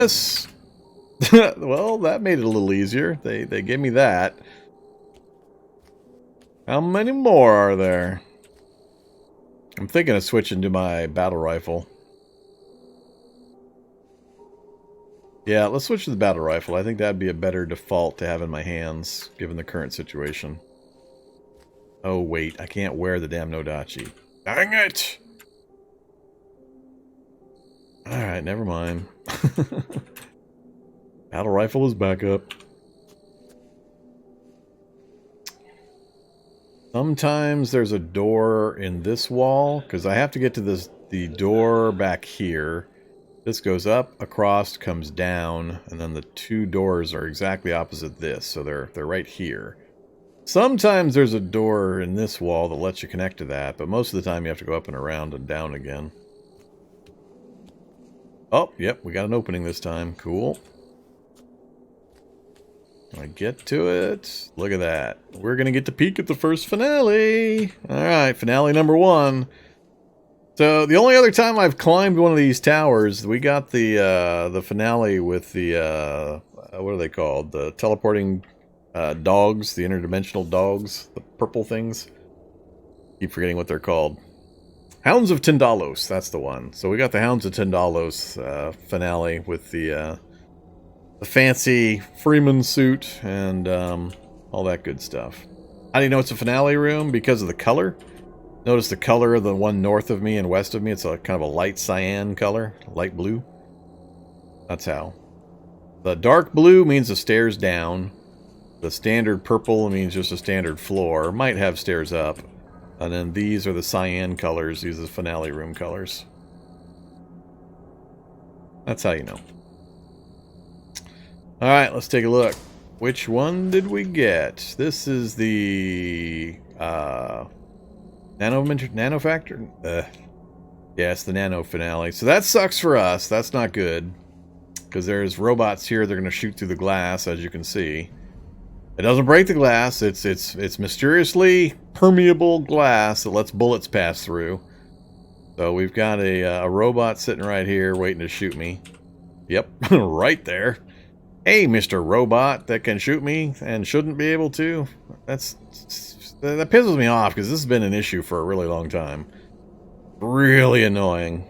Yes! Well, that made it a little easier. They gave me that. How many more are there? I'm thinking of switching to my battle rifle. Yeah, let's switch to the battle rifle. I think that'd be a better default to have in my hands, given the current situation. Oh, wait. I can't wear the damn Nodachi. Dang it! Alright, never mind. Battle rifle is back up. Sometimes there's a door in this wall, because I have to get to the door back here. This goes up, across, comes down, and then the two doors are exactly opposite this, so they're right here. Sometimes there's a door in this wall that lets you connect to that, but most of the time you have to go up and around and down again. Oh, yep, we got an opening this time. Cool. I get to it. Look at that. We're going to get to peek at the first finale. Alright, finale number 1. So, the only other time I've climbed one of these towers, we got the finale with the, what are they called? The teleporting dogs, the interdimensional dogs, the purple things. Keep forgetting what they're called. Hounds of Tindalos, that's the one. So we got the Hounds of Tindalos finale with the fancy Freeman suit and all that good stuff. How do you know it's a finale room? Because of the color. Notice the color of the one north of me and west of me. It's a kind of a light cyan color, light blue. That's how. The dark blue means the stairs down. The standard purple means just a standard floor. Might have stairs up. And then these are the cyan colors. These are the finale room colors. That's how you know. Alright, let's take a look. Which one did we get? This is the Nano Factor? Yeah, it's the Nano finale. So that sucks for us. That's not good. Because there's robots here that are going to shoot through the glass, as you can see. It doesn't break the glass. It's mysteriously permeable glass that lets bullets pass through. So we've got a robot sitting right here waiting to shoot me. Yep, right there. Hey, Mr. Robot that can shoot me and shouldn't be able to. That pisses me off because this has been an issue for a really long time. Really annoying.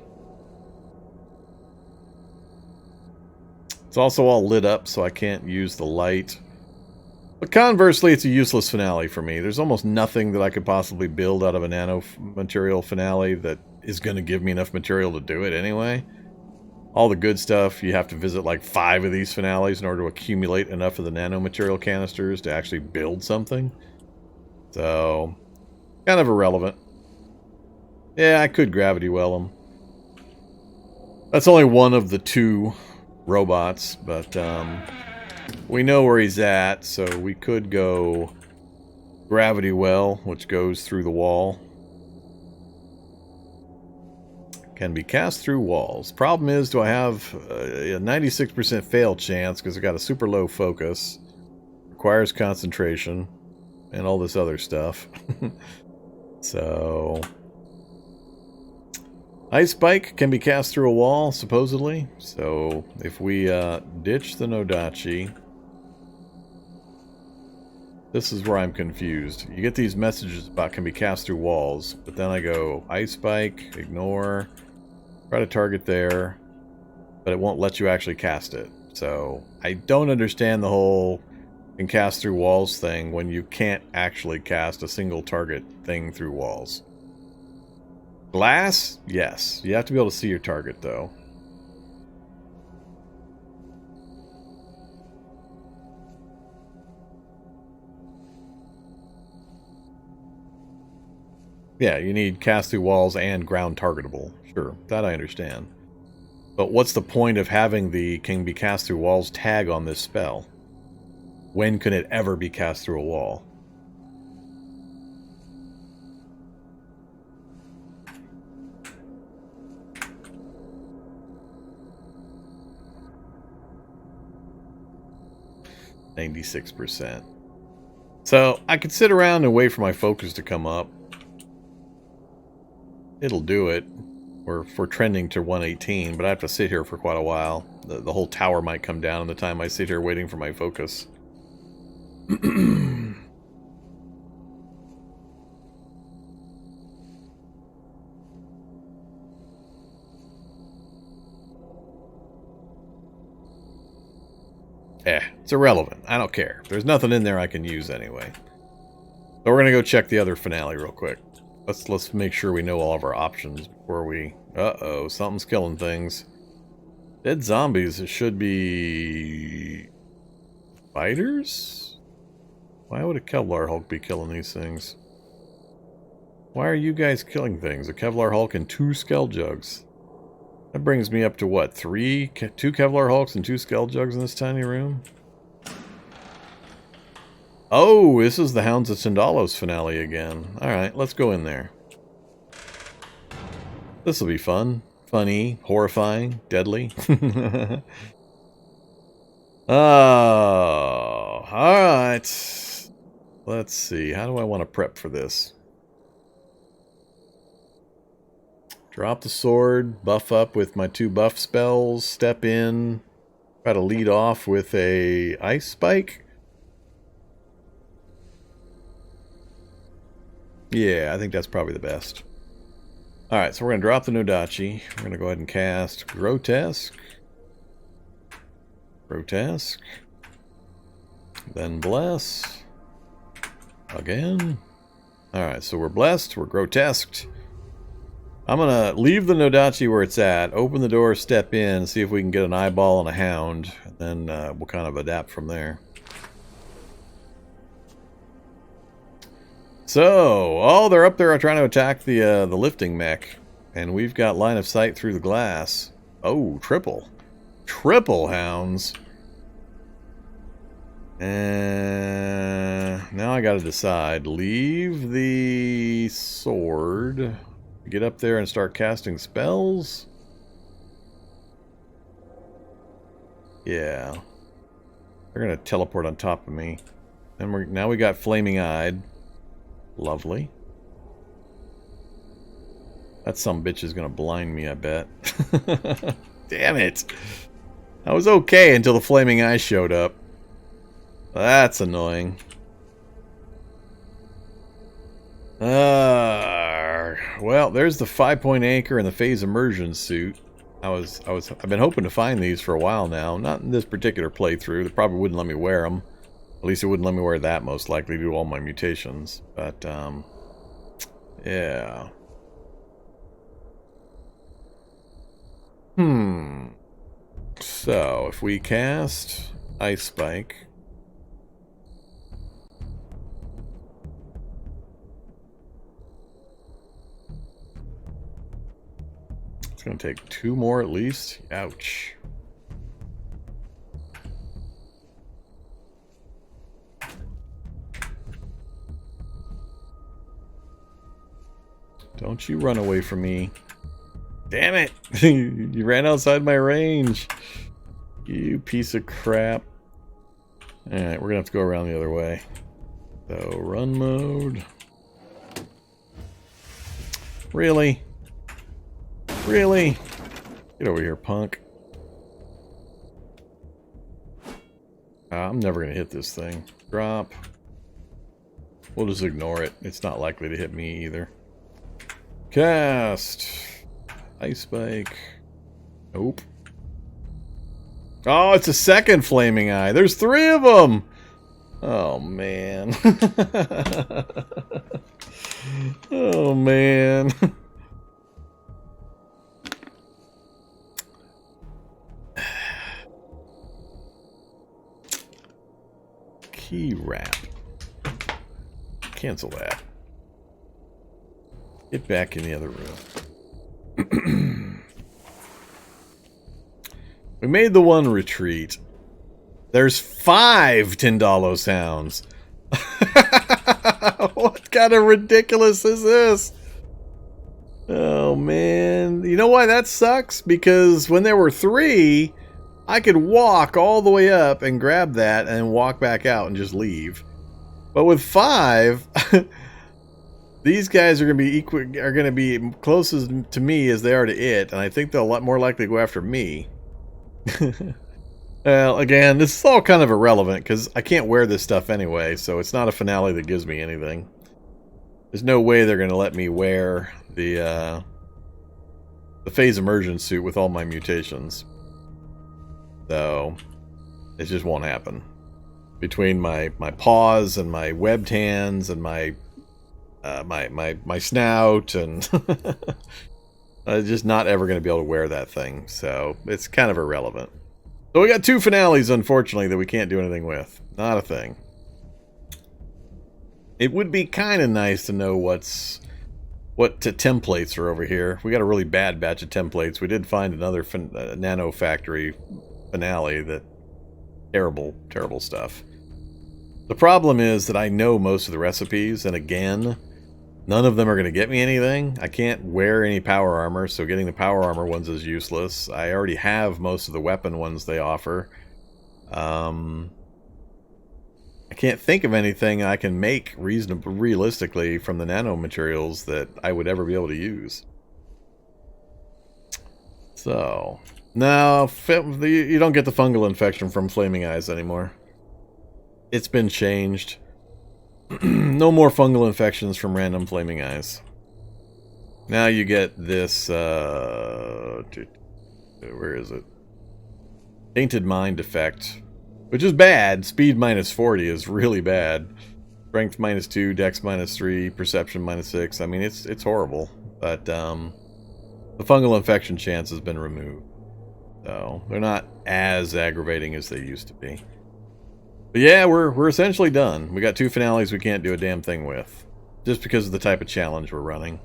It's also all lit up, so I can't use the light. But conversely, it's a useless finale for me. There's almost nothing that I could possibly build out of a nano material finale that is going to give me enough material to do it anyway. All the good stuff, you have to visit like 5 of these finales in order to accumulate enough of the nanomaterial canisters to actually build something. So, kind of irrelevant. Yeah, I could gravity well them. That's only one of the 2 robots, but we know where he's at, so we could go gravity well, which goes through the wall. Can be cast through walls. Problem is, do I have a 96% fail chance because I got a super low focus. Requires concentration. And all this other stuff. So... Ice Spike can be cast through a wall, supposedly. So, if we ditch the Nodachi... This is where I'm confused. You get these messages about can be cast through walls, but then I go Ice Spike, ignore... Try to target there, but it won't let you actually cast it. So, I don't understand the whole can cast through walls thing when you can't actually cast a single target thing through walls. Glass? Yes. You have to be able to see your target, though. Yeah, you need cast through walls and ground targetable. Sure, that I understand. But what's the point of having the can be cast through walls tag on this spell? When can it ever be cast through a wall? %. So I could sit around and wait for my focus to come up. It'll do it. Or if we're trending to 118, but I have to sit here for quite a while. The whole tower might come down in the time I sit here waiting for my focus. It's irrelevant. I don't care. There's nothing in there I can use anyway. So we're gonna go check the other finale real quick. Let's make sure we know all of our options before we... Uh-oh, something's killing things. Dead zombies, it should be... Spiders? Why would a Kevlar Hulk be killing these things? Why are you guys killing things? A Kevlar Hulk and 2 Skulljugs. That brings me up to what? 2 Kevlar Hulks and 2 Skulljugs in this tiny room? Oh, this is the Hounds of Syndalos finale again. Alright, let's go in there. This'll be fun. Funny, horrifying, deadly. Oh, alright. Let's see, how do I want to prep for this? Drop the sword, buff up with my 2 buff spells, step in, try to lead off with a ice spike. Yeah, I think that's probably the best. Alright, so we're going to drop the Nodachi. We're going to go ahead and cast Grotesque. Grotesque. Then Bless. Again. Alright, so we're blessed, we're grotesqued. I'm going to leave the Nodachi where it's at, open the door, step in, see if we can get an eyeball and a hound, and then we'll kind of adapt from there. So, oh, they're up there trying to attack the lifting mech, and we've got line of sight through the glass. Oh, triple. Triple hounds. And now I got to decide. Leave the sword... Get up there and start casting spells? Yeah. They're going to teleport on top of me. And now we got Flaming Eyed. Lovely. That sumbitch is going to blind me, I bet. Damn it! I was okay until the Flaming Eye showed up. That's annoying. Well, there's the 5-point anchor and the phase immersion suit. I've been hoping to find these for a while now. Not in this particular playthrough. They probably wouldn't let me wear them. At least it wouldn't let me wear that, most likely, to do all my mutations. But, yeah. So, if we cast Ice Spike... It's going to take 2 more at least. Ouch. Don't you run away from me. Damn it! You ran outside my range. You piece of crap. Alright, we're going to have to go around the other way. So, run mode. Really? Really? Get over here, punk. I'm never going to hit this thing. Drop. We'll just ignore it. It's not likely to hit me either. Cast. Ice Spike. Nope. Oh, it's a second Flaming Eye. There's 3 of them! Oh, man. Oh, man. Key wrap. Cancel that. Get back in the other room. We made the one retreat. There's 5 Tindalo sounds. What kind of ridiculous is this? Oh, man. You know why that sucks? Because when there were 3... I could walk all the way up and grab that and walk back out and just leave. But with 5, These guys are going to be are going to be close to me as they are to it, and I think they'll a lot more likely go after me. Well, again, this is all kind of irrelevant because I can't wear this stuff anyway, so it's not a finale that gives me anything. There's no way they're going to let me wear the phase immersion suit with all my mutations. So it just won't happen. Between my paws and my webbed hands and my snout and I'm just not ever going to be able to wear that thing. So it's kind of irrelevant. So we got 2 finales, unfortunately, that we can't do anything with. Not a thing. It would be kind of nice to know what templates are over here. We got a really bad batch of templates. We did find another Nano Factory finale that... Terrible, terrible stuff. The problem is that I know most of the recipes, and again, none of them are going to get me anything. I can't wear any power armor, so getting the power armor ones is useless. I already have most of the weapon ones they offer. I can't think of anything I can make realistically from the nano materials that I would ever be able to use. So, no, you don't get the fungal infection from flaming eyes anymore. It's been changed. No more fungal infections from random flaming eyes. Now you get this, where is it? Tainted Mind effect, which is bad. Speed -40 is really bad. Strength -2, Dex -3, Perception -6. I mean, it's horrible. But the fungal infection chance has been removed. So they're not as aggravating as they used to be. But yeah, we're essentially done. We got 2 finales we can't do a damn thing with. Just because of the type of challenge we're running.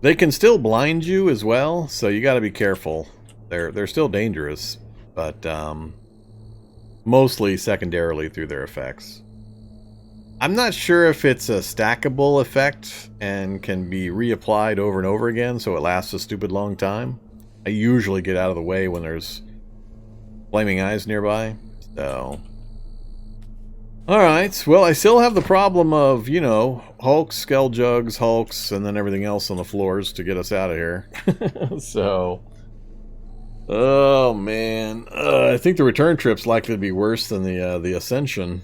They can still blind you as well, so you got to be careful. They're still dangerous, but mostly secondarily through their effects. I'm not sure if it's a stackable effect and can be reapplied over and over again, so it lasts a stupid long time. I usually get out of the way when there's flaming eyes nearby, so... Alright, well, I still have the problem of, you know, Hulks, Skulljugs, Hulks, and then everything else on the floors to get us out of here. So... Oh, man. I think the return trip's likely to be worse than the Ascension.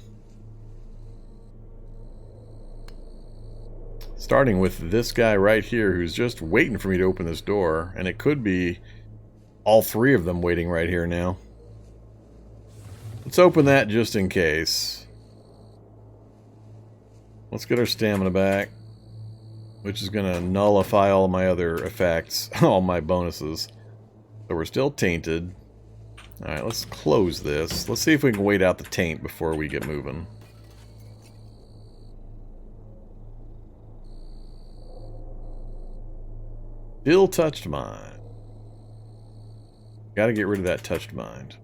Starting with this guy right here who's just waiting for me to open this door. And it could be all 3 of them waiting right here now. Let's open that just in case. Let's get our stamina back. Which is going to nullify all my other effects. All my bonuses. So we're still tainted. Alright, let's close this. Let's see if we can wait out the taint before we get moving. Still touched mind. Gotta get rid of that touched mind.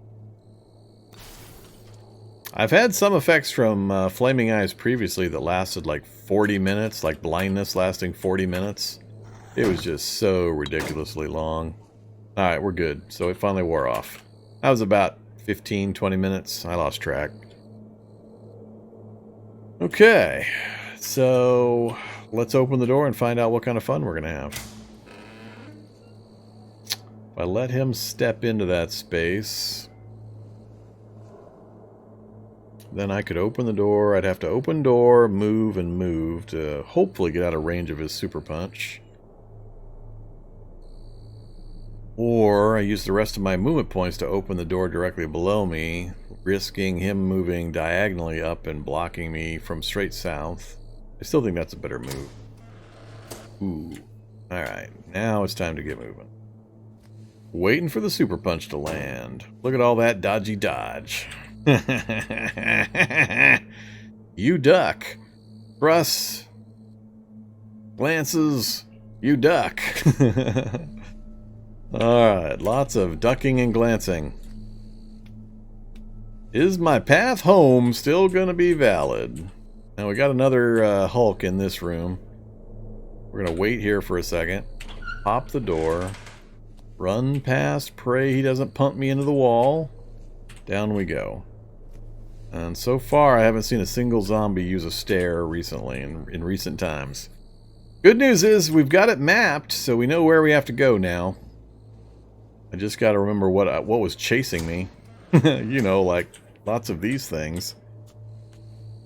I've had some effects from Flaming Eyes previously that lasted like 40 minutes, like blindness lasting 40 minutes. It was just so ridiculously long. Alright, we're good. So it finally wore off. That was about 15, 20 minutes. I lost track. Okay, so let's open the door and find out what kind of fun we're going to have. If I let him step into that space, then I could open the door. I'd have to open door, move, and move to hopefully get out of range of his super punch. Or I use the rest of my movement points to open the door directly below me, risking him moving diagonally up and blocking me from straight south. I still think that's a better move. Ooh. Alright, now it's time to get moving. Waiting for the super punch to land. Look at all that dodgy dodge. You duck. Thrusts. Glances. You duck. Alright, lots of ducking and glancing. Is my path home still going to be valid? Now we got another Hulk in this room. We're going to wait here for a second. Pop the door. Run past, pray he doesn't pump me into the wall. Down we go. And so far, I haven't seen a single zombie use a stair recently, in recent times. Good news is, we've got it mapped, so we know where we have to go now. I just gotta remember what was chasing me. You know, like, lots of these things.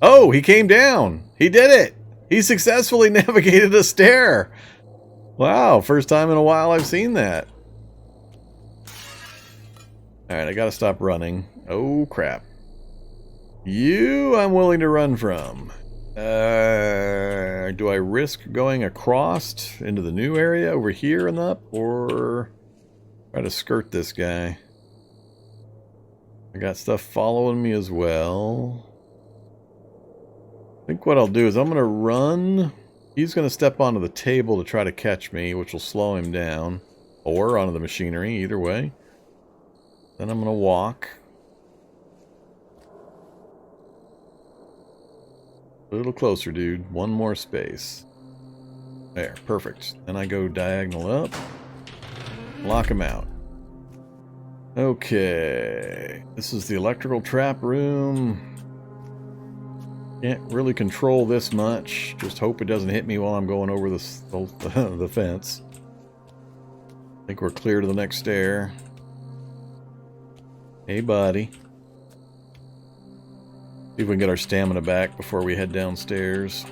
Oh, he came down! He did it! He successfully navigated a stair! Wow, first time in a while I've seen that. Alright, I gotta stop running. Oh, crap. You, I'm willing to run from. Do I risk going across into the new area over here and up, or try to skirt this guy? I got stuff following me as well. I think what I'll do is I'm going to run. He's going to step onto the table to try to catch me, which will slow him down, or onto the machinery, either way. Then I'm going to walk. A little closer, dude. One more space. There, perfect. Then I go diagonal up. Lock him out. Okay. This is the electrical trap room. Can't really control this much. Just hope it doesn't hit me while I'm going over the fence. I think we're clear to the next stair. Hey, buddy. See if we can get our stamina back before we head downstairs.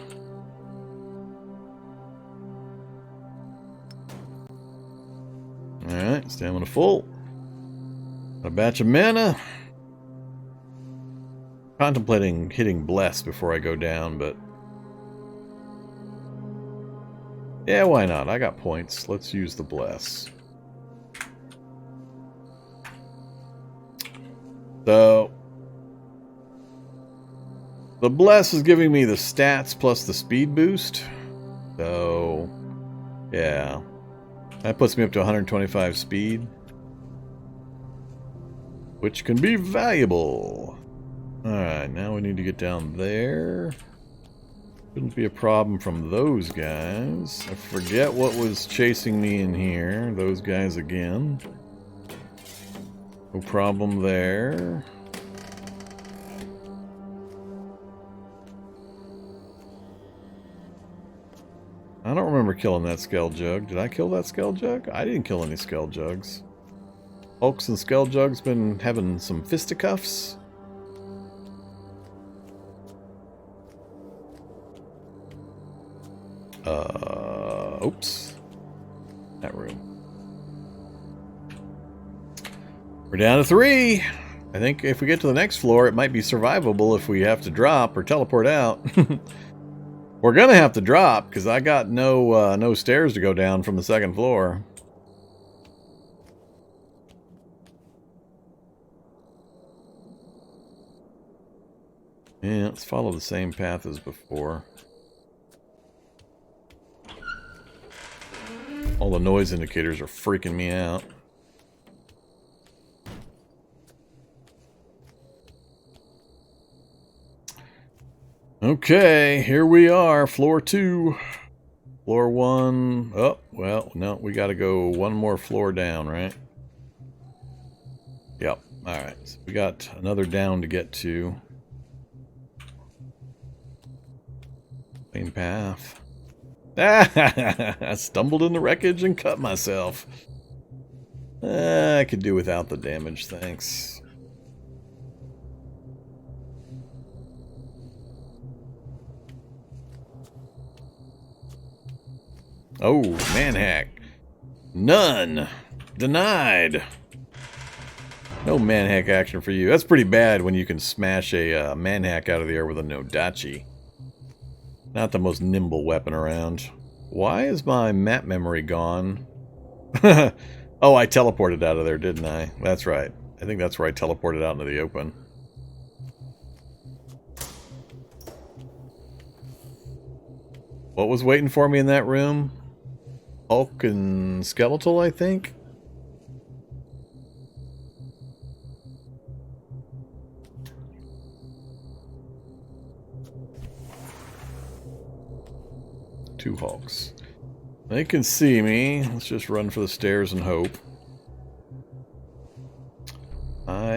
Alright, stamina full. Got a batch of mana. Contemplating hitting Bless before I go down, but... yeah, why not? I got points. Let's use the Bless. So... the Bless is giving me the stats plus the speed boost. So... yeah. That puts me up to 125 speed. Which can be valuable. Alright, now we need to get down there. Shouldn't be a problem from those guys. I forget what was chasing me in here. Those guys again. No problem there. I don't remember killing that Skelljug. Did I kill that Skelljug? I didn't kill any Skelljugs. Hulks and Skelljug's been having some fisticuffs. Oops. That room. We're down to 3. I think if we get to the next floor, it might be survivable if we have to drop or teleport out. We're gonna have to drop, because I got no stairs to go down from the second floor. Yeah, let's follow the same path as before. All the noise indicators are freaking me out. Okay, here we are, floor 2. Floor 1. Oh, well, no, we gotta go one more floor down, right? Yep, alright. So we got another down to get to. Same path. I stumbled in the wreckage and cut myself. I could do without the damage, thanks. Oh, manhack. None. Denied. No manhack action for you. That's pretty bad when you can smash a manhack out of the air with a Nodachi. Not the most nimble weapon around. Why is my map memory gone? Oh, I teleported out of there, didn't I? That's right. I think that's where I teleported out into the open. What was waiting for me in that room? Hulk and Skeletal, I think? Two Hulks. They can see me. Let's just run for the stairs and hope.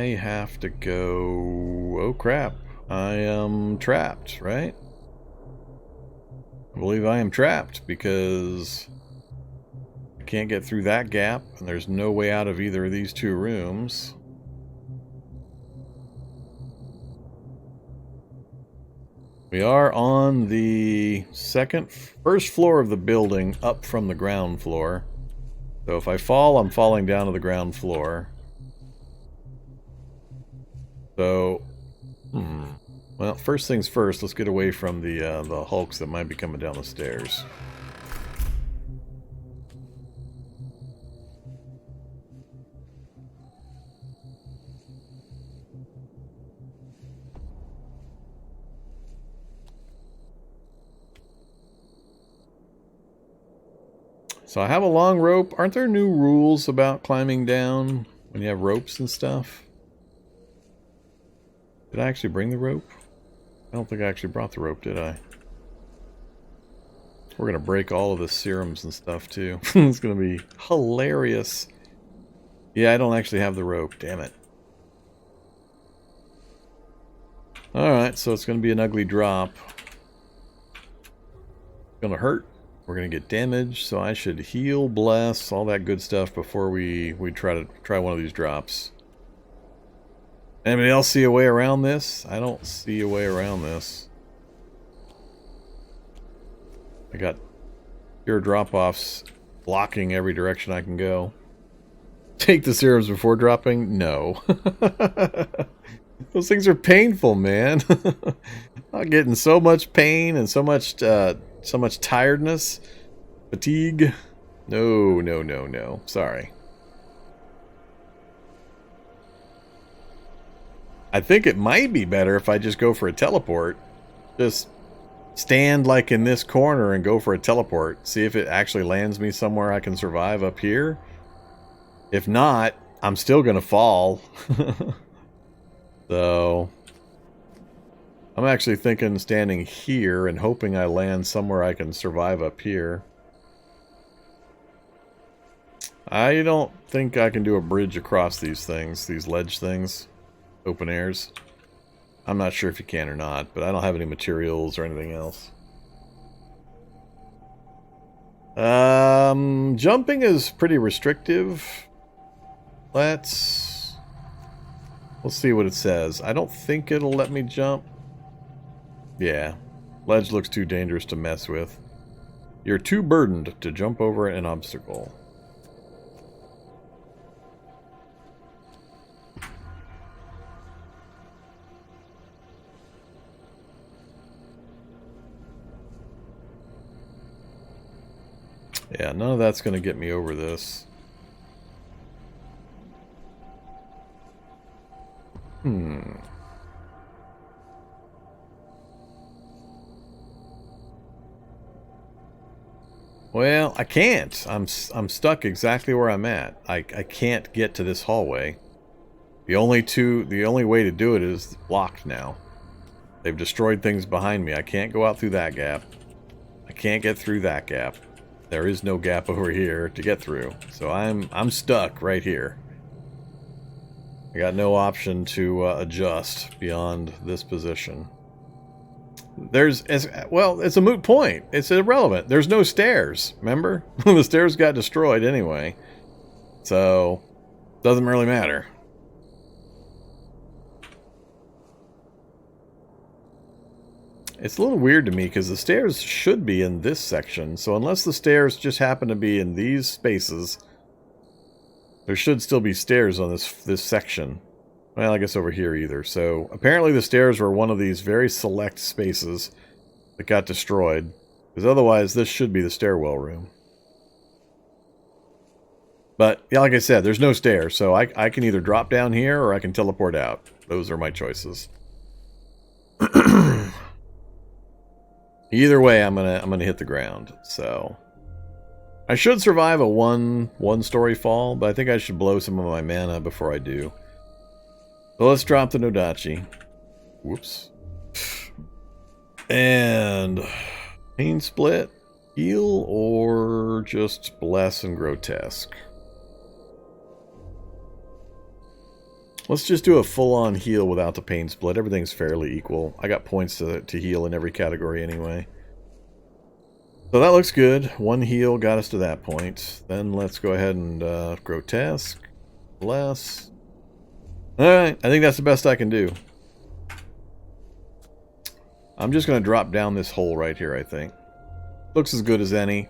I have to go... Oh crap. I am trapped, right? I believe I am trapped because I can't get through that gap, and there's no way out of either of these two rooms. We are on the first floor of the building, up from the ground floor. So if I fall, I'm falling down to the ground floor. So, well, first things first, let's get away from the hulks that might be coming down the stairs. So I have a long rope. Aren't there new rules about climbing down when you have ropes and stuff? Did I actually bring the rope? I don't think I actually brought the rope, did I? We're going to break all of the serums and stuff, too. It's going to be hilarious. Yeah, I don't actually have the rope. Damn it. Alright, so it's going to be an ugly drop. It's going to hurt. We're going to get damage, so I should heal, bless, all that good stuff before we try one of these drops. Anybody else see a way around this? I don't see a way around this. I got pure drop-offs blocking every direction I can go. Take the serums before dropping? No. Those things are painful, man. I'm getting so much pain and so much tiredness, fatigue. No, no, no, no. Sorry. I think it might be better if I just go for a teleport. Just stand like in this corner and go for a teleport. See if it actually lands me somewhere I can survive up here. If not, I'm still gonna fall. So I'm actually thinking standing here and hoping I land somewhere I can survive up here. I don't think I can do a bridge across these things, these ledge things. Open airs. I'm not sure if you can or not, but I don't have any materials or anything else. Jumping is pretty restrictive. Let's see what it says. I don't think it'll let me jump. Yeah. Ledge looks too dangerous to mess with. You're too burdened to jump over an obstacle. Yeah, none of that's going to get me over this. Well, I can't. I'm stuck exactly where I'm at. I can't get to this hallway. The only way to do it is blocked now. They've destroyed things behind me. I can't go out through that gap. I can't get through that gap. There is no gap over here to get through. So I'm stuck right here. I got no option to adjust beyond this position. Well, it's a moot point. It's irrelevant. There's no stairs, remember? The stairs got destroyed anyway. So, doesn't really matter. It's a little weird to me because the stairs should be in this section. So unless the stairs just happen to be in these spaces, there should still be stairs on this section. Well, I guess over here either. So apparently the stairs were one of these very select spaces that got destroyed. Because otherwise this should be the stairwell room. But yeah, like I said, there's no stairs. So I can either drop down here or I can teleport out. Those are my choices. Either way, I'm gonna hit the ground. So I should survive a one-story fall, but I think I should blow some of my mana before I do. So let's drop the Nodachi. Whoops. And pain split, heal, or just bless and grotesque. Let's just do a full-on heal without the pain split. Everything's fairly equal. I got points to heal in every category anyway. So that looks good. One heal got us to that point. Then let's go ahead and grotesque. Bless. Alright, I think that's the best I can do. I'm just going to drop down this hole right here, I think. Looks as good as any.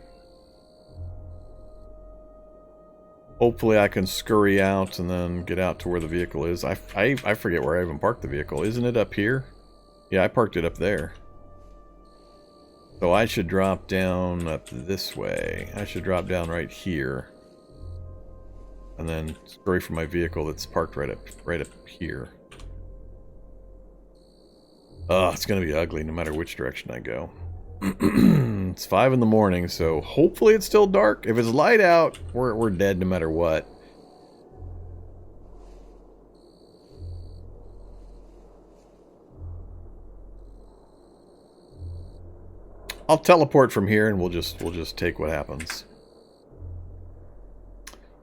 Hopefully I can scurry out and then get out to where the vehicle is. I forget where I even parked the vehicle. Isn't it up here? Yeah, I parked it up there. So I should drop down up this way. I should drop down right here. And then scurry for my vehicle that's parked right up here. Oh, it's going to be ugly no matter which direction I go. It's 5 in the morning, so hopefully it's still dark. If it's light out, we're dead no matter what. I'll teleport from here and we'll just take what happens.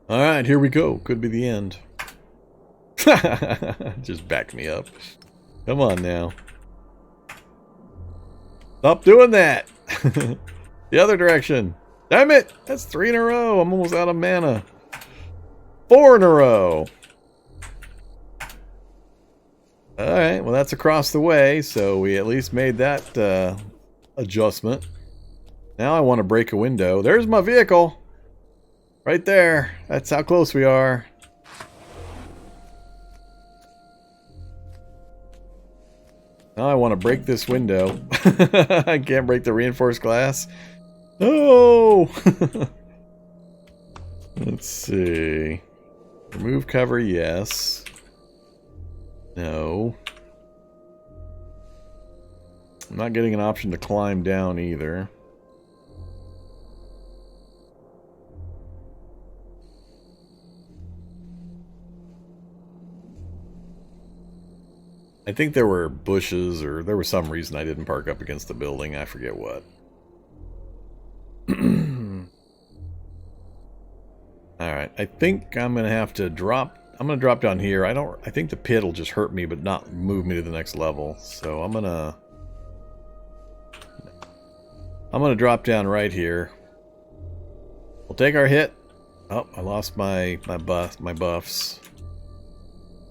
Alright, here we go. Could be the end. Just back me up. Come on now. Stop doing that! The other direction. Damn it! That's 3 in a row. I'm almost out of mana. 4 in a row. Alright, well that's across the way, so we at least made that adjustment. Now I want to break a window. There's my vehicle! Right there. That's how close we are. Now I want to break this window. I can't break the reinforced glass. No! Let's see. Remove cover, yes. No. I'm not getting an option to climb down either. I think there were bushes, or there was some reason I didn't park up against the building. I forget what. Alright, I think I'm gonna have to drop. I'm gonna drop down here. I think the pit will just hurt me, but not move me to the next level. So I'm gonna drop down right here. We'll take our hit. Oh, I lost my buffs.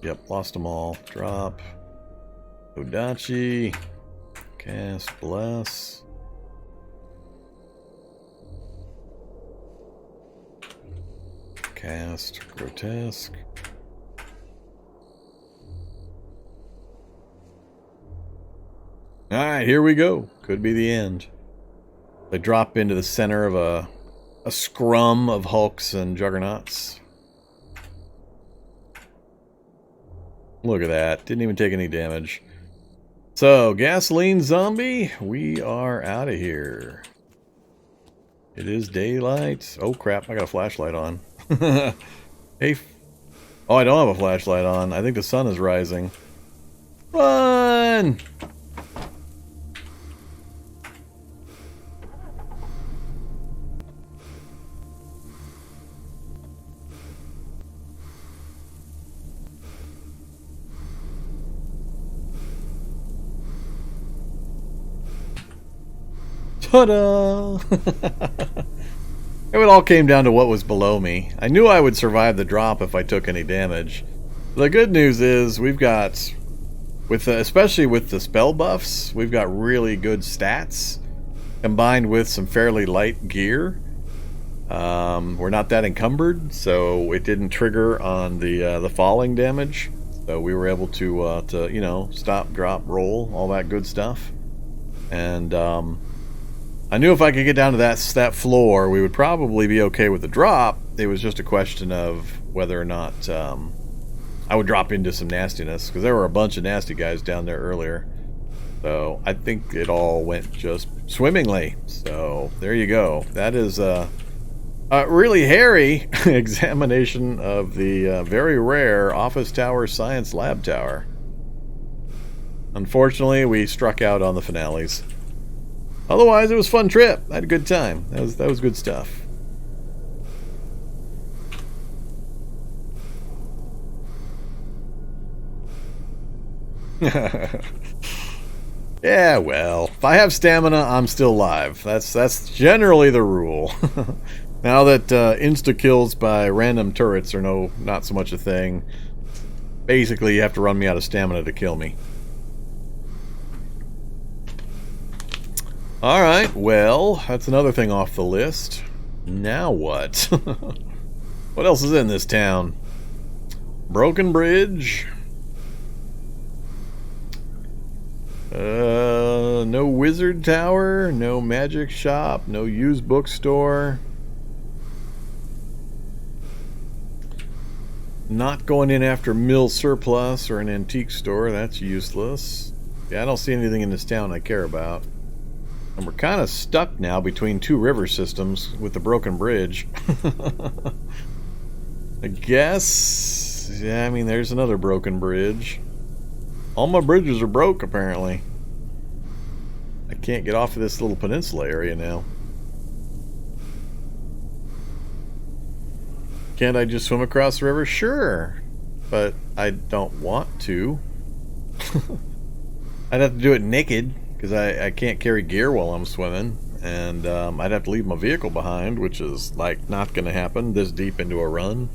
Yep, lost them all. Drop. Odachi. Cast Bless. Cast Grotesque. Alright, here we go. Could be the end. They drop into the center of a scrum of Hulks and Juggernauts. Look at that. Didn't even take any damage. So, Gasoline Zombie, we are out of here. It is daylight. Oh crap, I got a flashlight on. Hey. Oh, I don't have a flashlight on. I think the sun is rising. Run! Ta-da! It all came down to what was below me. I knew I would survive the drop if I took any damage. The good news is we've got, especially with the spell buffs, we've got really good stats combined with some fairly light gear. We're not that encumbered, so it didn't trigger on the falling damage. So we were able to you know, stop, drop, roll, all that good stuff. And I knew if I could get down to that floor, we would probably be okay with the drop. It was just a question of whether or not I would drop into some nastiness, because there were a bunch of nasty guys down there earlier. So I think it all went just swimmingly. So there you go. That is a really hairy examination of the very rare Office Tower Science Lab Tower. Unfortunately, we struck out on the finales. Otherwise, it was a fun trip. I had a good time. That was good stuff. Yeah, well, if I have stamina, I'm still alive. That's generally the rule. Now that insta-kills by random turrets are not so much a thing, basically you have to run me out of stamina to kill me. Alright, well, that's another thing off the list. Now what? What else is in this town? Broken bridge. No wizard tower, no magic shop, no used bookstore. Not going in after mill surplus or an antique store, that's useless. Yeah, I don't see anything in this town I care about. And we're kind of stuck now between two river systems with the broken bridge. I guess... yeah, I mean, there's another broken bridge. All my bridges are broke, apparently. I can't get off of this little peninsula area now. Can't I just swim across the river? Sure. But I don't want to. I'd have to do it naked, because I can't carry gear while I'm swimming. And I'd have to leave my vehicle behind, which is, like, not going to happen this deep into a run.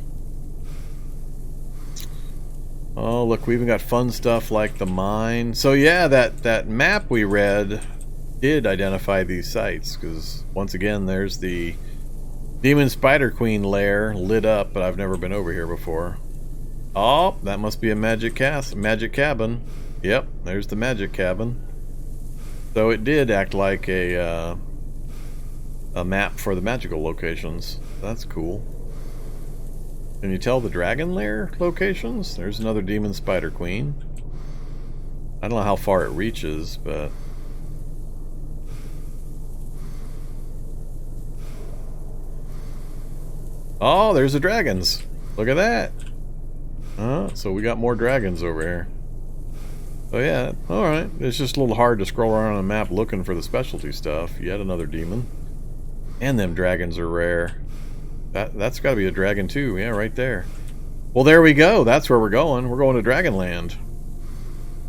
Oh, look, we even got fun stuff like the mine. So yeah, that map we read did identify these sites, because once again, there's the Demon Spider Queen lair lit up, but I've never been over here before. Oh, that must be a magic cabin. Yep, there's the magic cabin. So it did act like a map for the magical locations. That's cool. Can you tell the dragon lair locations? There's another Demon Spider Queen. I don't know how far it reaches, but... oh, there's the dragons. Look at that. So we got more dragons over here. Oh yeah, alright. It's just a little hard to scroll around on a map looking for the specialty stuff. Yet another demon. And them dragons are rare. That's got to be a dragon too. Yeah, right there. Well, there we go. That's where we're going. We're going to Dragonland.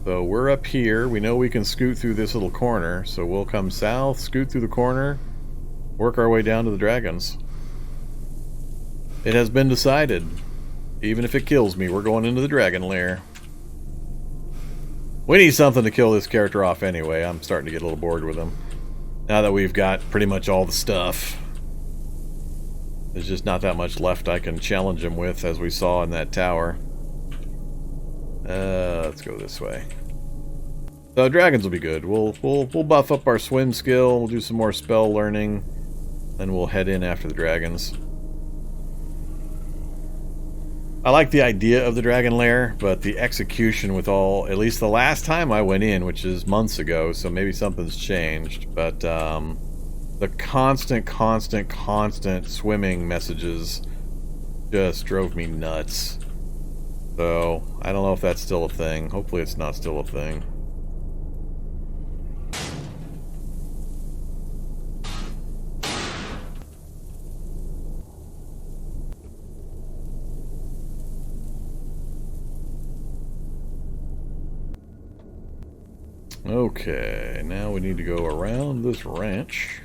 So we're up here. We know we can scoot through this little corner. So we'll come south, scoot through the corner, work our way down to the dragons. It has been decided. Even if it kills me, we're going into the dragon lair. We need something to kill this character off anyway. I'm starting to get a little bored with him. Now that we've got pretty much all the stuff. There's just not that much left I can challenge him with, as we saw in that tower. Let's go this way. So dragons will be good. We'll buff up our swim skill. We'll do some more spell learning, then we'll head in after the dragons. I like the idea of the dragon lair, but the execution with all, at least the last time I went in, which is months ago, so maybe something's changed, but the constant swimming messages just drove me nuts. So, I don't know if that's still a thing. Hopefully it's not still a thing. Okay, now we need to go around this ranch.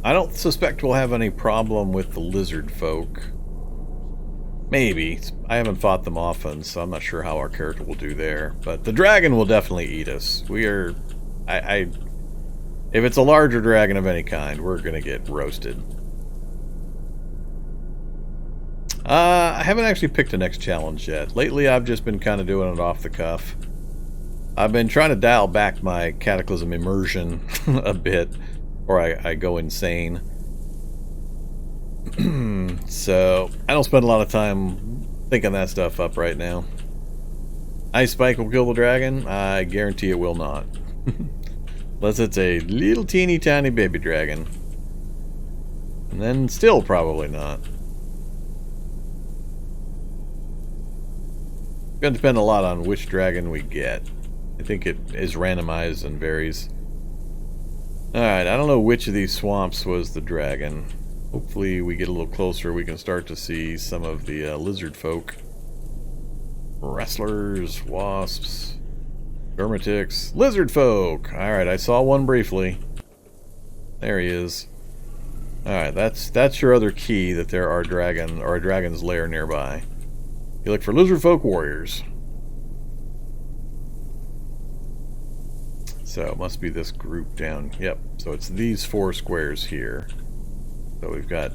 I don't suspect we'll have any problem with the lizard folk. Maybe. I haven't fought them often, so I'm not sure how our character will do there. But the dragon will definitely eat us. We are... if it's a larger dragon of any kind, we're going to get roasted. I haven't actually picked a next challenge yet. Lately, I've just been kind of doing it off the cuff. I've been trying to dial back my Cataclysm immersion a bit, or I go insane. So, I don't spend a lot of time thinking that stuff up right now. Ice Spike will kill the dragon? I guarantee it will not. Unless it's a little teeny tiny baby dragon. And then still probably not. Gonna depend a lot on which dragon we get. I think it is randomized and varies. Alright, I don't know which of these swamps was the dragon. Hopefully we get a little closer, we can start to see some of the lizard folk. Wrestlers, wasps, Vermitics, lizard folk. Alright, I saw one briefly. There he is. Alright, that's your other key that there are a dragon's lair nearby. You look for lizard folk warriors. So it must be this group down. Yep, so it's these 4 squares here. So we've got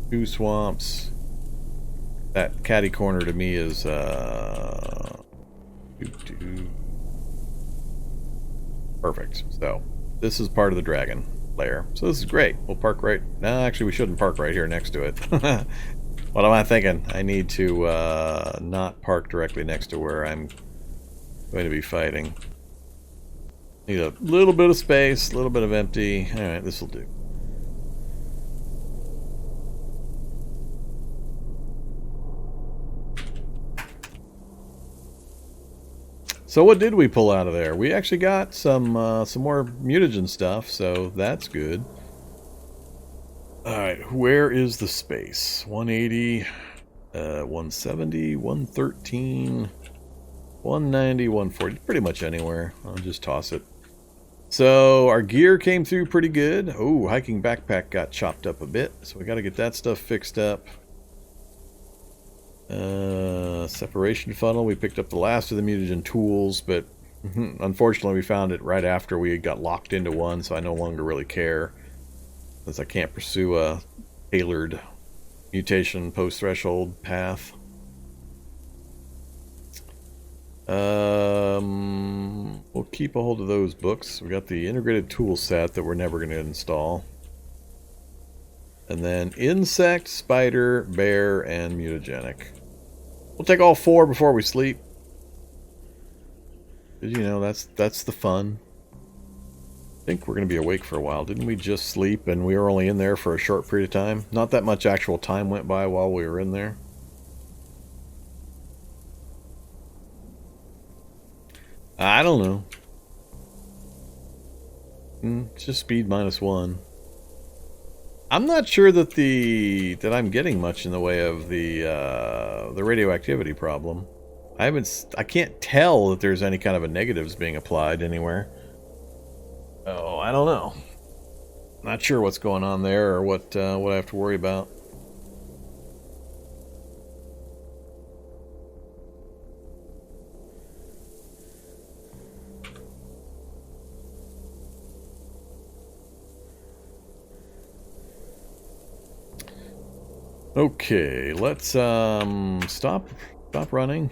2 swamps. That catty corner to me is perfect. So this is part of the dragon lair. So this is great. We'll park right. No, actually we shouldn't park right here next to it. What am I thinking? I need to not park directly next to where I'm going to be fighting. Need a little bit of space, a little bit of empty. Alright, this will do. So what did we pull out of there? We actually got some more mutagen stuff, so that's good. Alright, where is the space? 180, 170, 113, 190, 140, pretty much anywhere. I'll just toss it. So our gear came through pretty good. Oh, hiking backpack got chopped up a bit, so we got to get that stuff fixed up. Separation funnel, we picked up the last of the mutagen tools, but unfortunately we found it right after we got locked into one, so I no longer really care, since I can't pursue a tailored mutation post-threshold path. We'll keep a hold of those books. We got the integrated tool set that we're never going to install. And then insect, spider, bear, and mutagenic. We'll take all 4 before we sleep. Did you know that's the fun? I think we're going to be awake for a while. Didn't we just sleep and we were only in there for a short period of time? Not that much actual time went by while we were in there. I don't know. It's just speed -1. I'm not sure that I'm getting much in the way of the radioactivity problem. I can't tell that there's any kind of a negatives being applied anywhere. Oh, I don't know. Not sure what's going on there or what I have to worry about. Okay, let's stop running.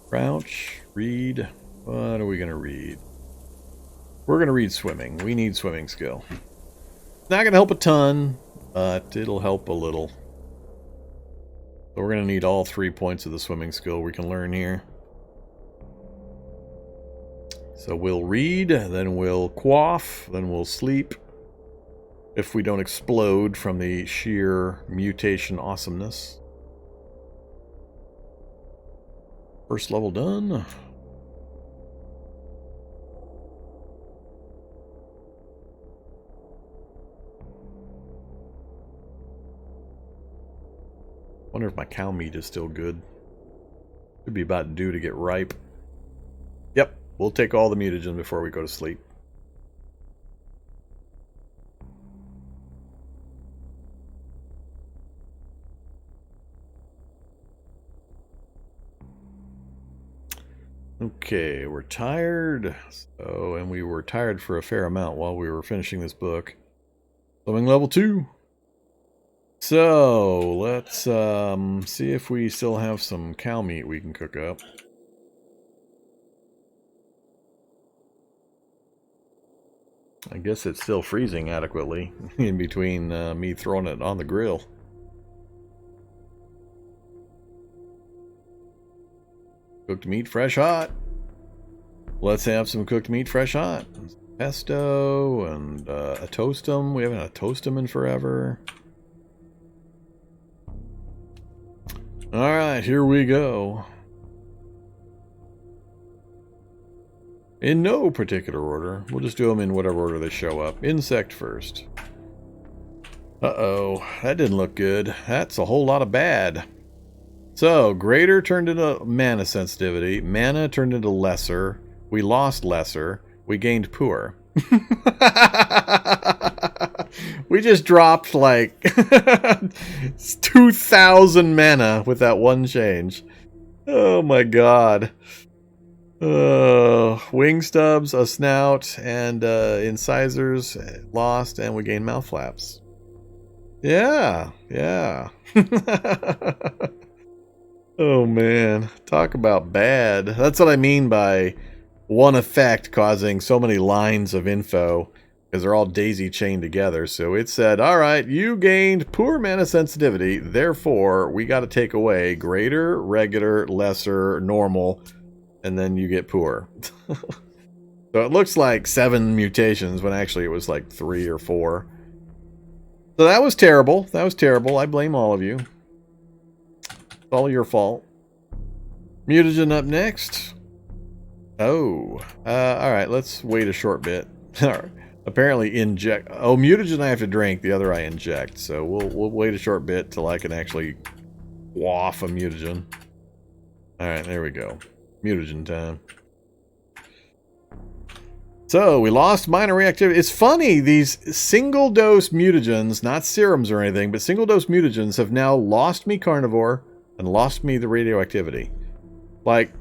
Crouch, read. What are we gonna read? We're gonna read swimming. We need swimming skill. Not gonna help a ton, but it'll help a little. So we're gonna need all 3 points of the swimming skill we can learn here. So we'll read, then we'll quaff, then we'll sleep. If we don't explode from the sheer mutation awesomeness. First level done. Wonder if my cow meat is still good. Should be about due to get ripe. Yep, we'll take all the mutagen before we go to sleep. Okay, we're tired. And we were tired for a fair amount while we were finishing this book. Swimming level 2. So, let's see if we still have some cow meat we can cook up. I guess it's still freezing adequately in between me throwing it on the grill. Cooked meat fresh hot. Let's have some cooked meat fresh hot. Pesto and a toastum. We haven't had a toastum in forever. Alright, here we go. In no particular order. We'll just do them in whatever order they show up. Insect first. Uh-oh, that didn't look good. That's a whole lot of bad. So, greater turned into mana sensitivity. Mana turned into lesser. We lost lesser. We gained poor. We just dropped like 2,000 mana with that one change. Oh my god. Wing stubs, a snout, and incisors lost, and we gained mouth flaps. Yeah, yeah. Oh man, talk about bad. That's what I mean by one effect causing so many lines of info, because they're all daisy chained together. So it said, all right, you gained poor mana sensitivity, therefore we got to take away greater, regular, lesser, normal, and then you get poor. So it looks like 7 mutations when actually it was like 3 or 4. So that was terrible. That was terrible. I blame all of you. It's all your fault. Mutagen up next. Oh. Alright, let's wait a short bit. Apparently inject. Oh, mutagen I have to drink. The other I inject. So we'll wait a short bit till I can actually quaff a mutagen. Alright, there we go. Mutagen time. So, we lost minor reactivity. It's funny, these single-dose mutagens, not serums or anything, but single-dose mutagens have now lost me carnivore and lost me the radioactivity. Like,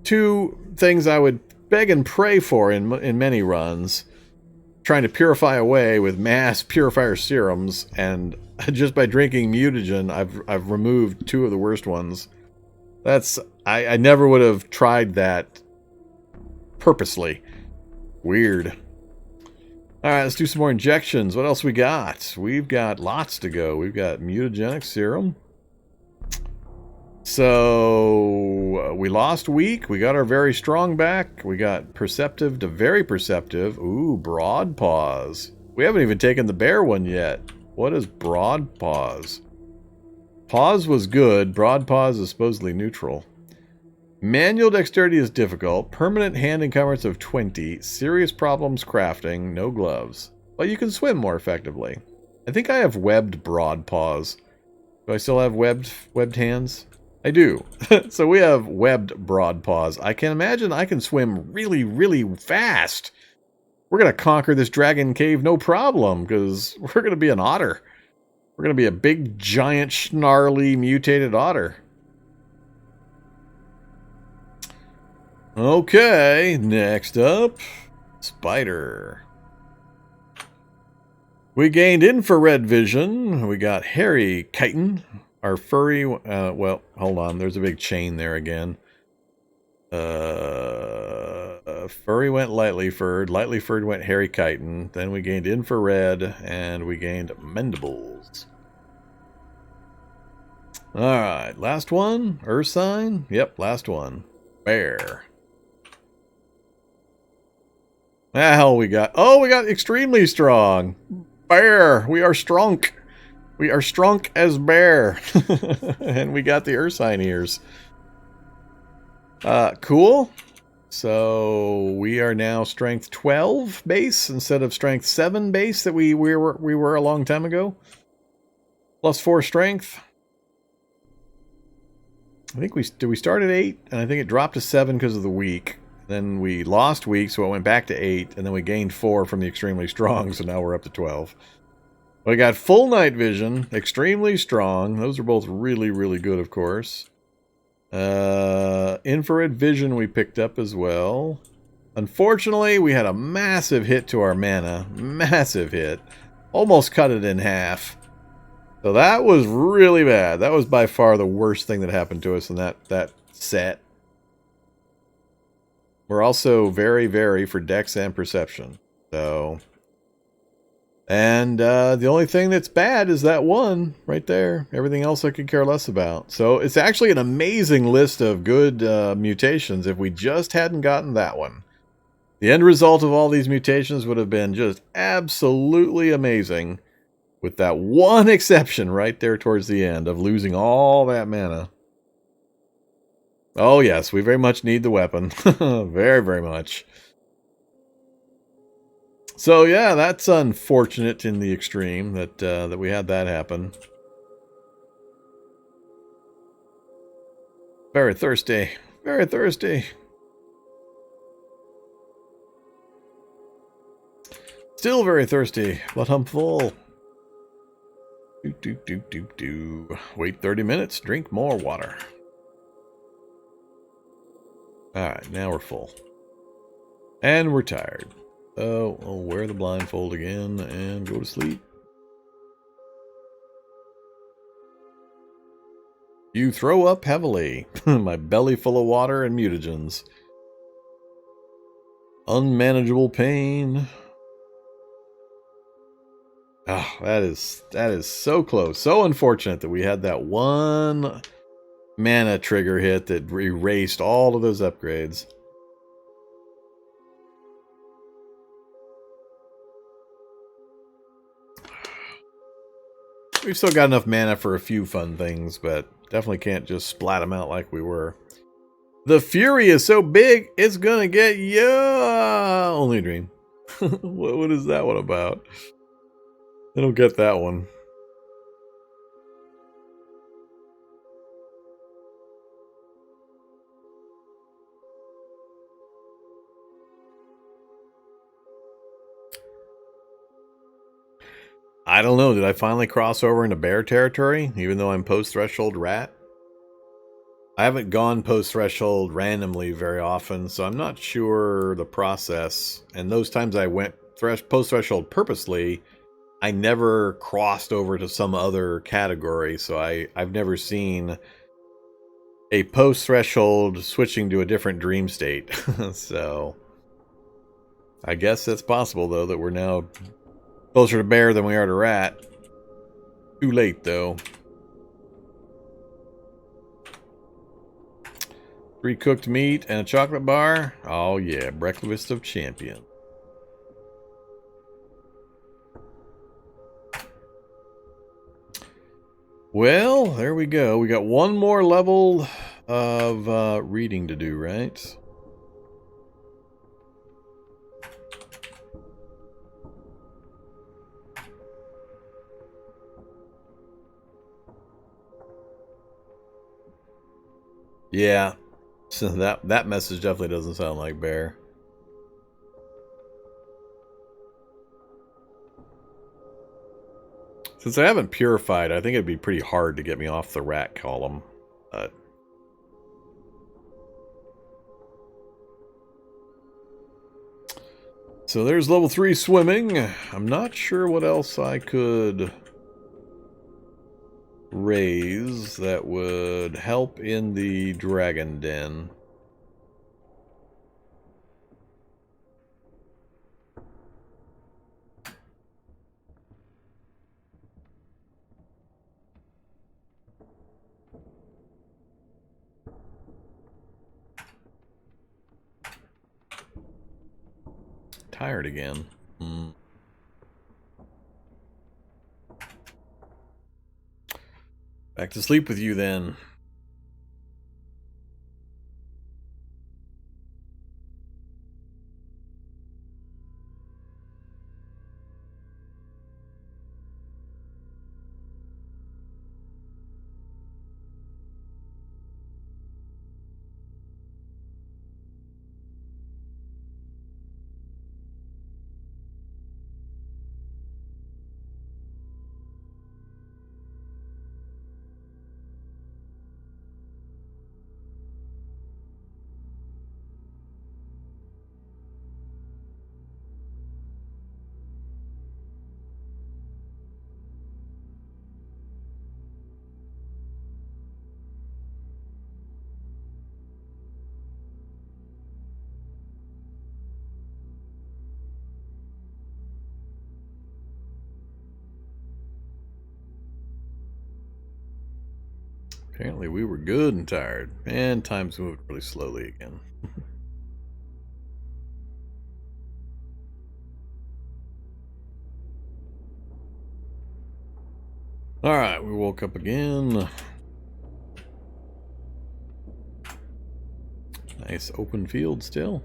2 things I would beg and pray for in many runs, trying to purify away with mass purifier serums, and just by drinking mutagen, I've removed 2 of the worst ones. That's... I never would have tried that purposely. Weird. Alright, let's do some more injections. What else we got? We've got lots to go. We've got mutagenic serum. So, we lost weak. We got our very strong back. We got perceptive to very perceptive. Ooh, broad paws. We haven't even taken the bear one yet. What is broad paws? Paws was good. Broad paws is supposedly neutral. Manual dexterity is difficult. Permanent hand encumbrance of 20. Serious problems crafting. No gloves. But you can swim more effectively. I think I have webbed broad paws. Do I still have webbed hands? I do. So we have webbed broad paws. I can imagine I can swim really, really fast. We're going to conquer this dragon cave no problem, because we're going to be an otter. We're going to be a big, giant, snarly, mutated otter. Okay, next up, spider. We gained infrared vision. We got hairy chitin. Our furry, well, hold on. There's a big chain there again. Furry went lightly furred. Lightly furred went hairy chitin. Then we gained infrared, and we gained mandibles. Alright, last one. Ursine. Yep, last one. Bear. The hell we got? Oh, we got extremely strong. Bear. We are strong. We are strong as bear. And we got the Ursine ears. Cool. So we are now strength 12 base instead of strength 7 base that we were a long time ago. Plus 4 strength. I think we start at 8, and I think it dropped to 7 because of the weak. Then we lost weak, so it went back to 8, and then we gained 4 from the extremely strong, so now we're up to 12. We got full night vision, extremely strong. Those are both really, really good, of course. Infrared vision we picked up as well. Unfortunately, we had a massive hit to our mana. Massive hit. Almost cut it in half. So that was really bad. That was by far the worst thing that happened to us in that set. We're also very, very for Dex and Perception. So, and the only thing that's bad is that one right there. Everything else I could care less about. So it's actually an amazing list of good mutations if we just hadn't gotten that one. The end result of all these mutations would have been just absolutely amazing. With that one exception right there towards the end of losing all that mana. Oh yes, we very much need the weapon. Very, very much. So yeah, that's unfortunate in the extreme that that we had that happen. Very thirsty. Very thirsty. Still very thirsty, but I'm full. Wait 30 minutes, drink more water. Alright, now we're full. And we're tired. So, I'll wear the blindfold again and go to sleep. You throw up heavily. My belly full of water and mutagens. Unmanageable pain. Oh, that is so close. So unfortunate that we had that one mana trigger hit that erased all of those upgrades. We've still got enough mana for a few fun things, but definitely can't just splat them out like we were. The Fury is so big, it's gonna get ya. Only a dream. What is that one about? I don't get that one. I don't know. Did I finally cross over into bear territory, even though I'm post-threshold rat? I haven't gone post-threshold randomly very often, so I'm not sure the process. And those times I went post-threshold purposely, I never crossed over to some other category, so I've never seen a post-threshold switching to a different dream state. So I guess that's possible, though, that we're now closer to bear than we are to rat. Too late, though. 3 cooked meat and a chocolate bar. Oh yeah, breakfast of champion. Well, there we go. We got one more level of reading to do, right? Yeah. So that message definitely doesn't sound like bear. Since I haven't purified, I think it'd be pretty hard to get me off the rat column. So there's level 3 swimming. I'm not sure what else I could raise that would help in the dragon den. Tired again. Back to sleep with you then. Apparently we were good and tired, and time's moved really slowly again. Alright, we woke up again. Nice open field still.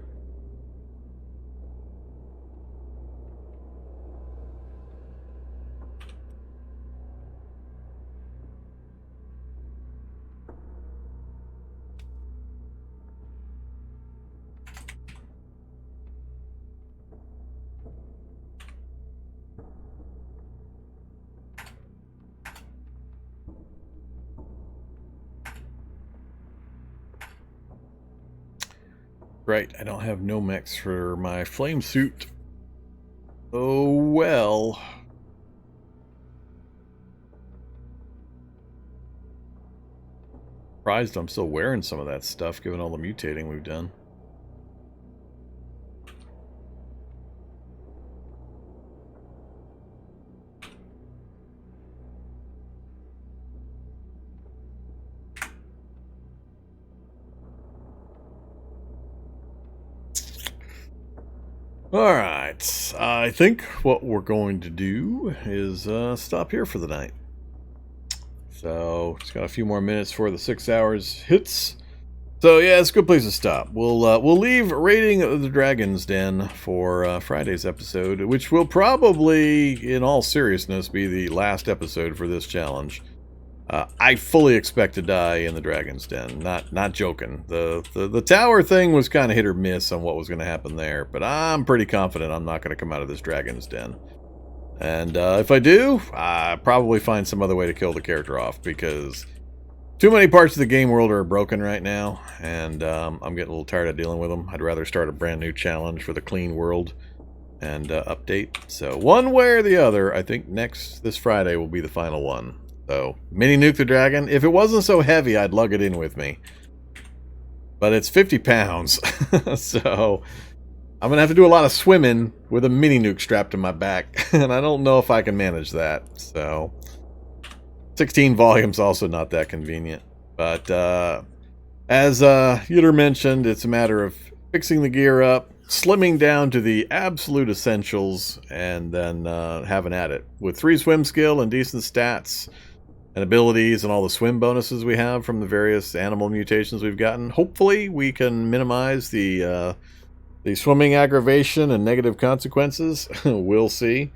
Right, I don't have no mechs for my flame suit. Oh well. Surprised I'm still wearing some of that stuff given all the mutating we've done. Alright, I think what we're going to do is stop here for the night. So, just got a few more minutes before the 6 hours hits. So yeah, it's a good place to stop. We'll leave raiding the Dragon's Den for Friday's episode, which will probably, in all seriousness, be the last episode for this challenge. I fully expect to die in the Dragon's Den. Not joking. The tower thing was kind of hit or miss on what was going to happen there, but I'm pretty confident I'm not going to come out of this Dragon's Den. And if I do, I probably find some other way to kill the character off, because too many parts of the game world are broken right now, and I'm getting a little tired of dealing with them. I'd rather start a brand new challenge for the clean world and update. So one way or the other, I think this Friday will be the final one. So, mini nuke the dragon. If it wasn't so heavy, I'd lug it in with me. But it's 50 pounds. So, I'm going to have to do a lot of swimming with a mini nuke strapped to my back. And I don't know if I can manage that. So, 16 volumes also not that convenient. But, as Yutter mentioned, it's a matter of fixing the gear up, slimming down to the absolute essentials, and then having at it. With 3 swim skill and decent stats and abilities and all the swim bonuses we have from the various animal mutations we've gotten, hopefully we can minimize the swimming aggravation and negative consequences. We'll see.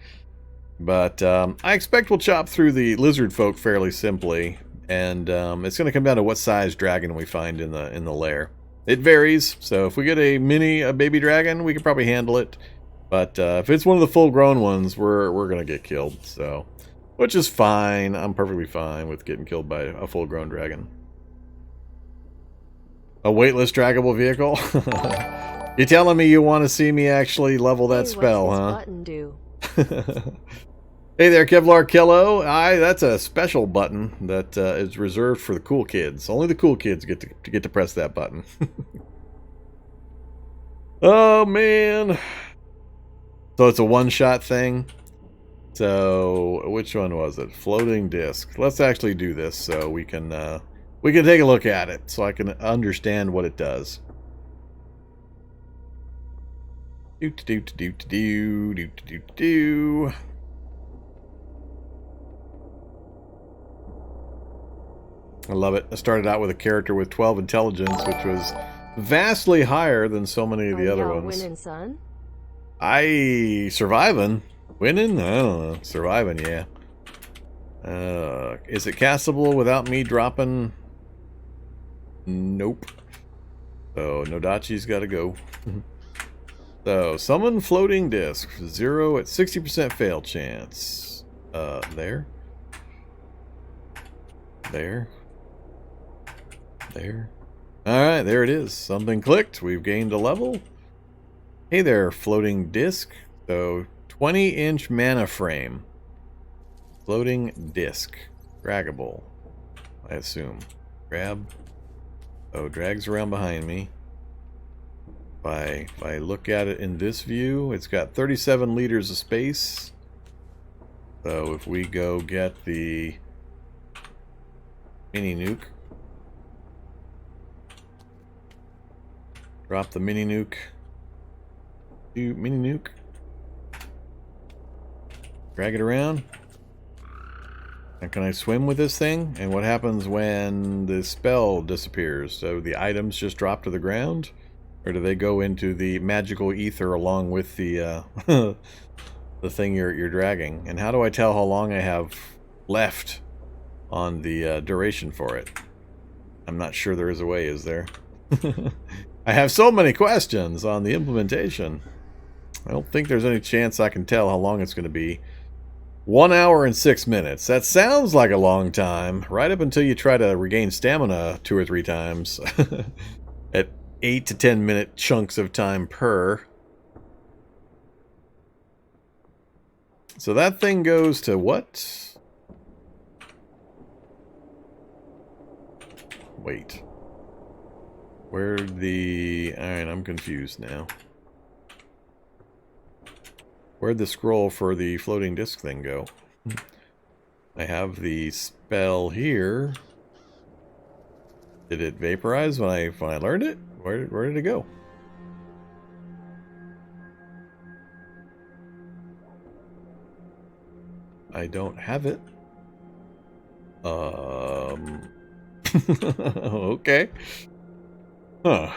But I expect we'll chop through the lizard folk fairly simply, and it's going to come down to what size dragon we find in the lair. It varies, so if we get a baby dragon, we can probably handle it. But if it's one of the full-grown ones, we're gonna get killed. So, which is fine. I'm perfectly fine with getting killed by a full-grown dragon. A weightless draggable vehicle? You're telling me you want to see me actually level that spell, huh? Button do? Hey there, Kevlar Kello. That's a special button that is reserved for the cool kids. Only the cool kids get to press that button. Oh man! So it's a one-shot thing. So which one was it? Floating disc. Let's actually do this so we can take a look at it so I can understand what it does. Do. I love it. I started out with a character with 12 intelligence, which was vastly higher than so many of the other ones. Winning, son? Surviving? Winning? I don't know. Surviving, yeah. Is it castable without me dropping? Nope. So, Nodachi's gotta go. So, summon floating disc. 0 at 60% fail chance. There. Alright, there it is. Something clicked. We've gained a level. Hey there, floating disc. So, 20-inch mana frame. Floating disc. Draggable, I assume. Grab. Oh, drags around behind me. If I look at it in this view, it's got 37 liters of space. So, if we go get the mini nuke. Drop the mini nuke. Do mini nuke. Drag it around. And can I swim with this thing? And what happens when the spell disappears? So the items just drop to the ground? Or do they go into the magical ether along with the the thing you're dragging? And how do I tell how long I have left on the duration for it? I'm not sure there is a way, is there? I have so many questions on the implementation. I don't think there's any chance I can tell how long it's going to be. 1 hour and 6 minutes. That sounds like a long time, right up until you try to regain stamina 2 or 3 times. 8 to 10 minute chunks of time per. So that thing goes to what? Wait. Where'd the... Alright, I'm confused now. Where'd the scroll for the floating disc thing go? I have the spell here. Did it vaporize when I learned it? Where did it go? I don't have it. Okay. Huh.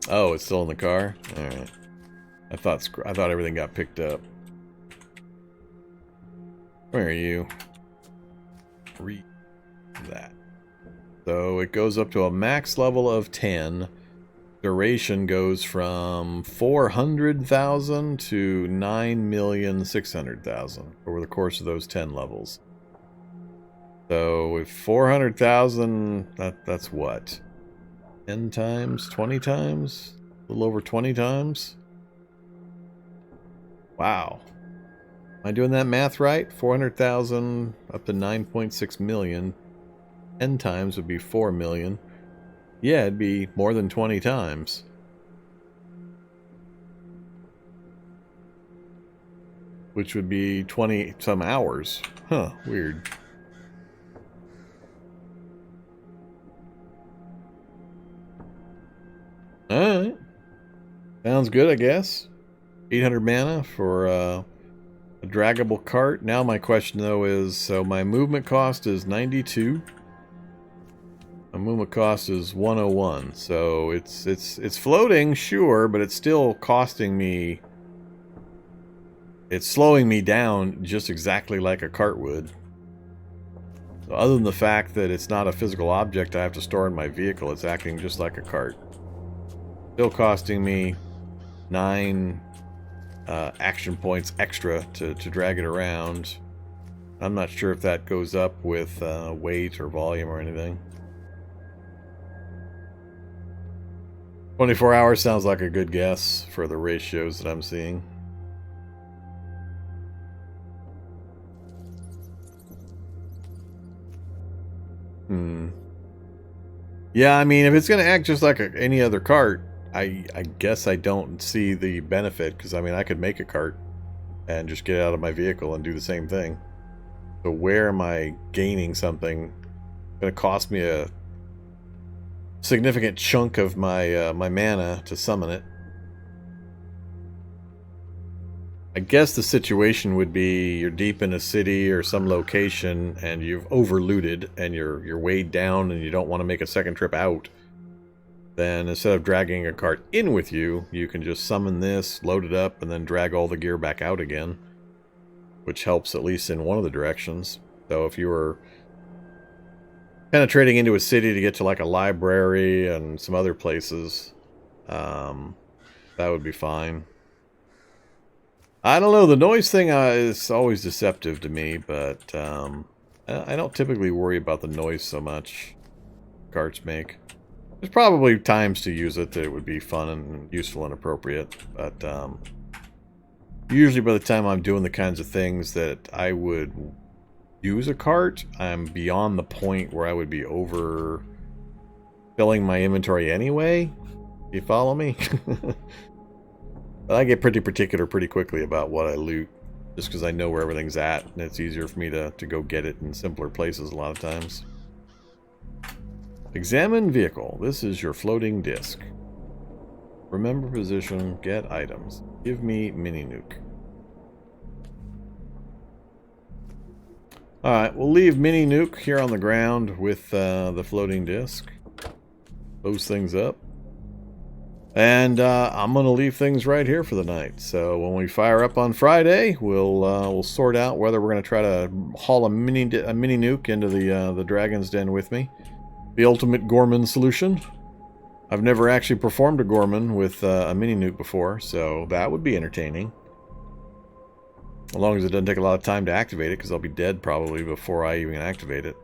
Oh, it's still in the car? Alright. I thought everything got picked up. Where are you? Read that. So it goes up to a max level of 10. Duration goes from 400,000 to 9,600,000 over the course of those 10 levels. So if 400,000, that's what? 10 times? 20 times? A little over 20 times? Wow. Am I doing that math right? 400,000 up to 9.6 million. 10 times would be 4 million. Yeah, it'd be more than 20 times. Which would be 20 some hours. Huh, weird. Alright. Sounds good, I guess. 800 mana for a draggable cart. Now my question though is, so my movement cost is 92. My movement cost is 101. So it's floating, sure, but it's still costing me. It's slowing me down just exactly like a cart would. So other than the fact that it's not a physical object I have to store in my vehicle, it's acting just like a cart. Still costing me 9 action points extra to drag it around. I'm not sure if that goes up with weight or volume or anything. 24 hours sounds like a good guess for the ratios that I'm seeing. Yeah, I mean, if it's going to act just like any other cart, I guess I don't see the benefit, because, I mean, I could make a cart and just get out of my vehicle and do the same thing. So where am I gaining something? It's going to cost me a significant chunk of my my mana to summon it. I guess the situation would be you're deep in a city or some location and you've overlooted and you're weighed down and you don't want to make a second trip out. Then instead of dragging a cart in with you, you can just summon this, load it up, and then drag all the gear back out again. Which helps at least in one of the directions. So if you were penetrating into a city to get to like a library and some other places, that would be fine. I don't know, the noise thing is always deceptive to me, but I don't typically worry about the noise so much carts make. There's probably times to use it that it would be fun and useful and appropriate, but usually by the time I'm doing the kinds of things that I would use a cart, I'm beyond the point where I would be over filling my inventory anyway. You follow me? But I get pretty particular pretty quickly about what I loot, just because I know where everything's at, and it's easier for me to go get it in simpler places a lot of times. Examine vehicle. This is your floating disc. Remember position, get items. Give me mini nuke. Alright, we'll leave mini nuke here on the ground with the floating disc. Close things up. And I'm going to leave things right here for the night. So when we fire up on Friday, we'll sort out whether we're going to try to haul a mini nuke into the Dragon's Den with me. The ultimate Gorman solution. I've never actually performed a Gorman with a mini nuke before, so that would be entertaining. As long as it doesn't take a lot of time to activate it, because I'll be dead probably before I even activate it.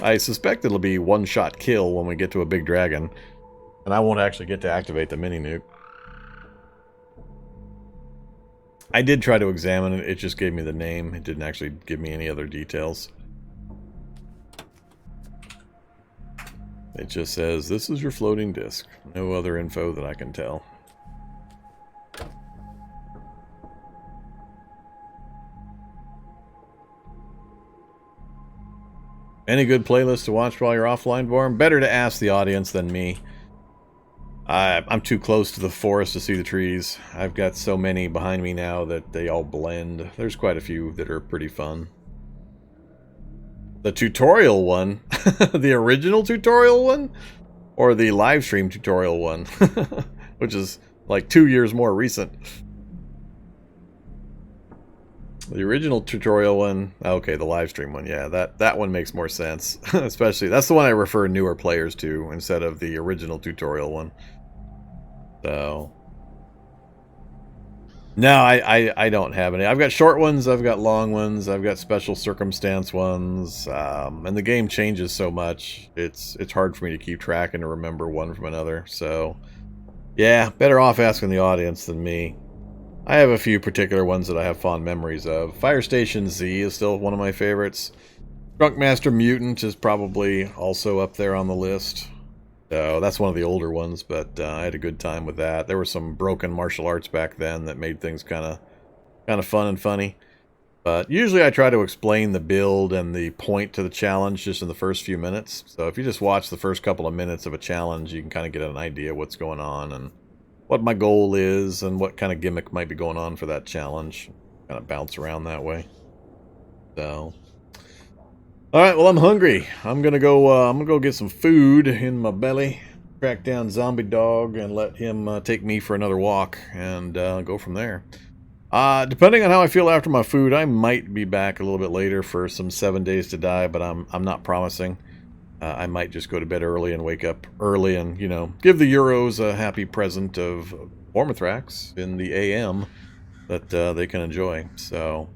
I suspect it'll be one-shot kill when we get to a big dragon. And I won't actually get to activate the mini-nuke. I did try to examine it, it just gave me the name. It didn't actually give me any other details. It just says, this is your floating disc. No other info that I can tell. Any good playlist to watch while you're offline, Vorm? Better to ask the audience than me. I'm too close to the forest to see the trees. I've got so many behind me now that they all blend. There's quite a few that are pretty fun. The tutorial one? The original tutorial one? Or the live stream tutorial one? Which is like 2 years more recent. The original tutorial one, okay, the live stream one, yeah, that one makes more sense. Especially, that's the one I refer newer players to instead of the original tutorial one. So, no, I don't have any. I've got short ones, I've got long ones, I've got special circumstance ones, and the game changes so much, it's hard for me to keep track and to remember one from another. So, yeah, better off asking the audience than me. I have a few particular ones that I have fond memories of. Fire Station Z is still one of my favorites. Master Mutant is probably also up there on the list. So that's one of the older ones, but I had a good time with that. There were some broken martial arts back then that made things kind of fun and funny. But usually I try to explain the build and the point to the challenge just in the first few minutes. So if you just watch the first couple of minutes of a challenge, you can kind of get an idea what's going on and what my goal is and what kind of gimmick might be going on for that challenge. Kind of bounce around that way. So, all right, well, I'm hungry. I'm gonna go get some food in my belly, track down Zombie Dog, and let him take me for another walk, and go from there. Depending on how I feel after my food, I might be back a little bit later for some 7 Days to Die, but I'm not promising. I might just go to bed early and wake up early and, you know, give the Euros a happy present of Vormithrax in the AM that they can enjoy. So,